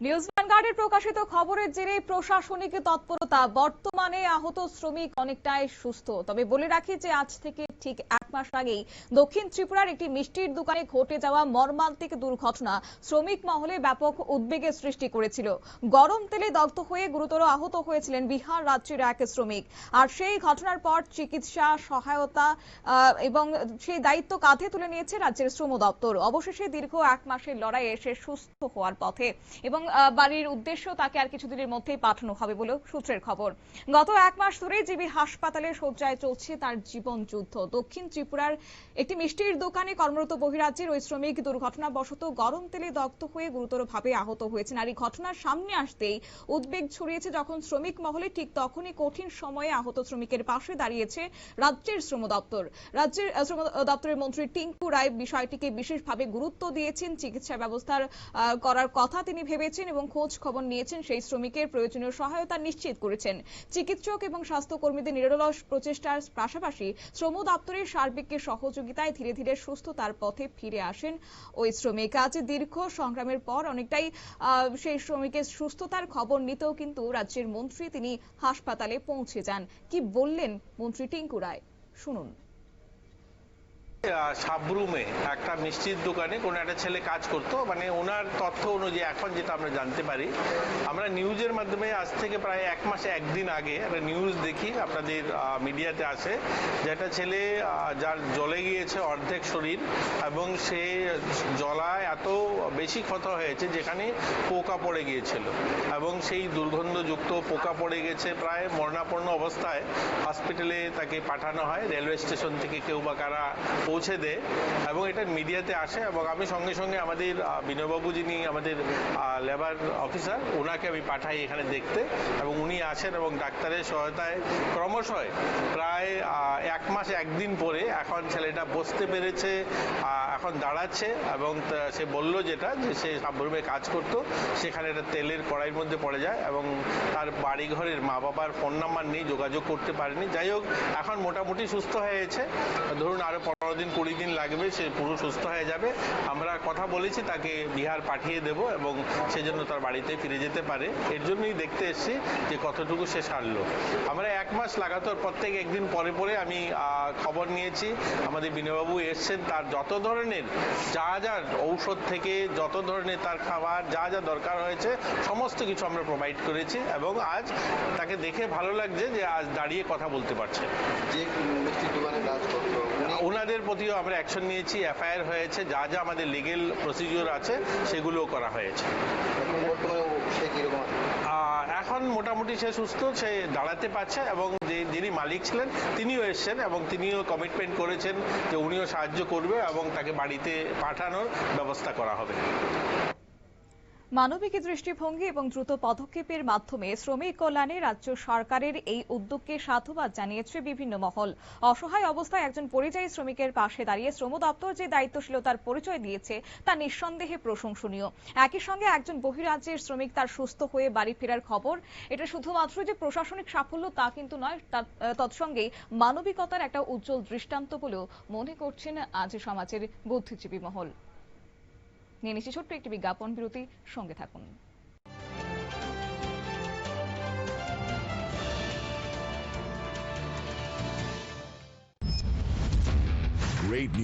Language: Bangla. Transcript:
নিউজ ভ্যানগার্ডের প্রকাশিত খবরের জেরে প্রশাসনিক তৎপরতা। বর্তমানে আহত শ্রমিক অনেকটাই সুস্থ। তবে বলে রাখি যে আজ থেকে ঠিক 1 মাস আগেই দক্ষিণ ত্রিপুরার একটি মিষ্টির দোকানে ঘটে যাওয়া মর্মান্তিক দুর্ঘটনা শ্রমিক মহলে ব্যাপক উদ্বেগের সৃষ্টি করেছিল। গরম তেলে দগ্ধ হয়ে গুরুতর আহত হয়েছিলেন বিহার রাজ্যের এক শ্রমিক। আর সেই ঘটনার পর চিকিৎসা সহায়তা এবং সেই দায়িত্ব কাঁধে তুলে নিয়েছে রাজ্যের শ্রম দপ্তর। অবশেষে দীর্ঘ 1 মাসের লড়াইয়ে সে সুস্থ হওয়ার পথে এবং বাড়ির উদ্দেশ্য তাকে আর কিছুদিনের মধ্যেই পাঠানো হবে বলে সূত্রের খবর। গত 1 মাস ধরে জিবি হাসপাতালে শয্যায় চলছে তার জীবন যুদ্ধ। দক্ষিণ ত্রিপুরার একটি মিষ্টির দোকানে কর্মরত বহিরাজ্যের ওই শ্রমিক দুর্ঘটনাবশত গরম তেলে দগ্ধ হয়ে গুরুতরভাবে আহত হয়েছেন। আর এই ঘটনার সামনে আসতেই উদ্বেগ ছড়িয়েছে যখন শ্রমিক মহলে, ঠিক তখনই কঠিন সময়ে আহত শ্রমিকের পাশে দাঁড়িয়েছে রাজ্যের শ্রম দপ্তর। রাজ্যের শ্রম দপ্তরের মন্ত্রী টিঙ্কু রায় বিষয়টিকে বিশেষভাবে গুরুত্ব দিয়েছেন। চিকিৎসা ব্যবস্থার করার কথা তিনি ভেবেছেন এবং খোঁজ খবর নিয়েছেন। সেই শ্রমিকের প্রয়োজনীয় সহায়তা নিশ্চিত করেছেন। চিকিৎসক এবং স্বাস্থ্যকর্মীদের নিরলস প্রচেষ্টার পাশাপাশি শ্রম দপ্তরের সার্বিক সহযোগিতায় ধীরে ধীরে সুস্থতার পথে ফিরে আসেন ওই শ্রমিক। আজ দীর্ঘ সংগ্রামের পর অনেকটাই সেই শ্রমিকের সুস্থতার খবর নিতেও কিন্তু রাজ্যের মন্ত্রী তিনি হাসপাতালে পৌঁছে যান। কি বললেন মন্ত্রী টিঙ্কু রায়, শুনুন। সাবরুমে একটা মিষ্টির দোকানে কোনো একটা ছেলে কাজ করতো, মানে ওনার তথ্য অনুযায়ী এখন যেটা আমরা জানতে পারি, আমরা নিউজের মাধ্যমে আজ থেকে প্রায় 1 মাসে একদিন আগে একটা নিউজ দেখি, আপনাদের মিডিয়াতে আসে, যে একটা ছেলে যার জ্বলে গিয়েছে অর্ধেক শরীর এবং সে জ্বলায় এত বেশি ক্ষত হয়েছে যেখানে পোকা পড়ে গিয়েছিল এবং সেই দুর্গন্ধযুক্ত পোকা পড়ে গেছে, প্রায় মরণাপন্ন অবস্থায় হসপিটালে তাকে পাঠানো হয়। রেলওয়ে স্টেশন থেকে কেউ বা কারা পৌঁছে দেয় এবং এটা মিডিয়াতে আসে এবং আমি সঙ্গে সঙ্গে আমাদের বিনয়বাবু, যিনি আমাদের লেবার অফিসার, ওনাকে আমি পাঠাই এখানে দেখতে এবং উনি আসেন এবং ডাক্তারের সহায়তায় ক্রমশই প্রায় 1 মাস একদিন পরে এখন ছেলেটা বসতে পেরেছে, এখন দাঁড়াচ্ছে এবং সে বলল যেটা, যে সে সাবরুমে কাজ করতো, সেখানে একটা তেলের কড়াইয়ের মধ্যে পড়ে যায় এবং তার বাড়ি ঘরের মা বাবার ফোন নাম্বার নেই, যোগাযোগ করতে পারেনি। যাই হোক, এখন মোটামুটি সুস্থ হয়েছে। ধরুন আরো 15 দিন 20 দিন লাগবে, সে পুরো সুস্থ হয়ে যাবে। আমরা কথা বলেছি তাকে বিহার পাঠিয়ে দেব এবং সেজন্য তার বাড়িতে ফিরে যেতে পারে। এর জন্যই দেখতে এসেছি যে কতটুকু সে সারলো। আমরা 1 মাস লাগাতার প্রত্যেক একদিন পরে পরে আমি খবর নিয়েছি। আমাদের বিনয়বাবু এসছেন, তার যত ধরনের যা যা ঔষধ থেকে যত ধরনের তার খাবার যা যা দরকার হয়েছে সমস্ত কিছু আমরা প্রোভাইড করেছি এবং আজ তাকে দেখে ভালো লাগছে যে আজ দাঁড়িয়ে কথা বলতে পারছে। যে মিষ্টির দোকানে কাজ করতো ওনাদের প্রতিও আমরা অ্যাকশন নিয়েছি, এফআইআর হয়েছে, যা যা আমাদের লিগেল প্রসিডিওর আছে সেগুলোও করা হয়েছে। এখন মোটামুটি সে সুস্থ, সে দাঁড়াতে পারছে এবং যিনি মালিক ছিলেন তিনিও এসছেন এবং তিনিও কমিটমেন্ট করেছেন যে উনিও সাহায্য করবে এবং তাকে বাড়িতে পাঠানোর ব্যবস্থা করা হবে। মানবিক দৃষ্টিভঙ্গি এবং দ্রুত পদক্ষেপের মাধ্যমে শ্রমিক কল্যাণে রাজ্য সরকারের এই উদ্যোগকে সাধুবাদ জানিয়েছে বিভিন্ন মহল। অসহায় অবস্থায় একজন পরিযায়ী শ্রমিকের পাশে দাঁড়িয়ে শ্রম দপ্তর যে দায়িত্বশীলতার পরিচয় দিয়েছে তা নিঃসন্দেহে প্রশংসনীয়। একই সঙ্গে একজন বহিরাজ্যের শ্রমিক তার সুস্থ হয়ে বাড়ি ফেরার খবর, এটা শুধুমাত্র যে প্রশাসনিক সাফল্য তা কিন্তু নয়, তৎসঙ্গে মানবিকতার একটা উজ্জ্বল দৃষ্টান্ত বলেও মনে করছেন আজ সমাজের বুদ্ধিজীবী মহল। নিয়ে নিচ্ছি ছোট্ট একটি বিজ্ঞাপন বিরতি, সঙ্গে থাকুন।